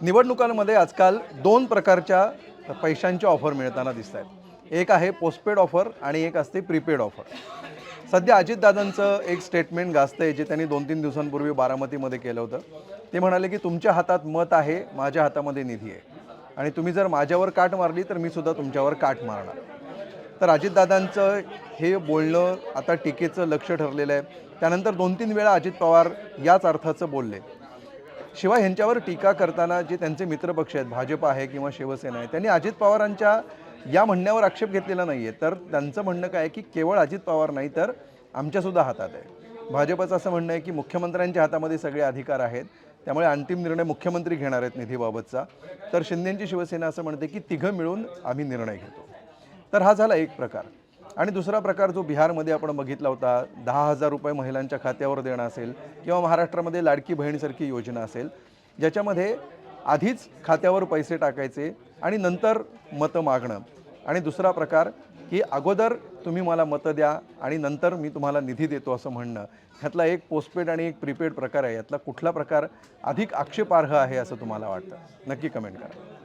निवडणुकांमध्ये आजकाल दोन प्रकारच्या पैशांच्या ऑफर मिळताना दिसत आहेत. एक आहे पोस्टपेड ऑफर आणि एक असते प्रीपेड ऑफर. सध्या अजितदादांचं एक स्टेटमेंट गाजतंय जे त्यांनी 2-3 दिवसांपूर्वी बारामतीमध्ये केलं होतं. ते म्हणाले की तुमच्या हातात मत आहे, माझ्या हातामध्ये निधी आहे आणि तुम्ही जर माझ्यावर काट मारली तर मी सुद्धा तुमच्यावर काट मारणार. तर अजितदादांचं हे बोलणं आता टीकेचं लक्ष ठरलेलं आहे. त्यानंतर 2-3 वेळा अजित पवार याच अर्थाचं बोलले. शिवाय ह्यांच्यावर टीका करताना जे त्यांचे मित्रपक्ष आहेत, भाजप आहे किंवा शिवसेना आहे, त्यांनी अजित पवारांच्या या म्हणण्यावर आक्षेप घेतलेला नाही आहे. तर त्यांचं म्हणणं काय आहे की केवळ अजित पवार नाही तर आमच्यासुद्धा हातात आहे. भाजपचं असं म्हणणं आहे की मुख्यमंत्र्यांच्या हातामध्ये सगळे अधिकार आहेत, त्यामुळे अंतिम निर्णय मुख्यमंत्री घेणार आहेत निधीबाबतचा. तर शिंदेंची शिवसेना असं म्हणते की तिघं मिळून आम्ही निर्णय घेतो. तर हा झाला एक प्रकार. आणि दुसरा प्रकार जो बिहारमध्ये आपण बघितला होता, 10,000 रुपये महिलांच्या खात्यावर देणं असेल किंवा महाराष्ट्रामध्ये लाडकी बहीणसारखी योजना असेल, ज्याच्यामध्ये आधीच खात्यावर पैसे टाकायचे आणि नंतर मतं मागणं. आणि दुसरा प्रकार की अगोदर तुम्ही मला मतं द्या आणि नंतर मी तुम्हाला निधी देतो असं म्हणणं. ह्यातला एक पोस्टपेड आणि एक प्रीपेड प्रकार आहे. यातला कुठला प्रकार अधिक आक्षेपार्ह आहे असं तुम्हाला वाटतं? नक्की कमेंट करा.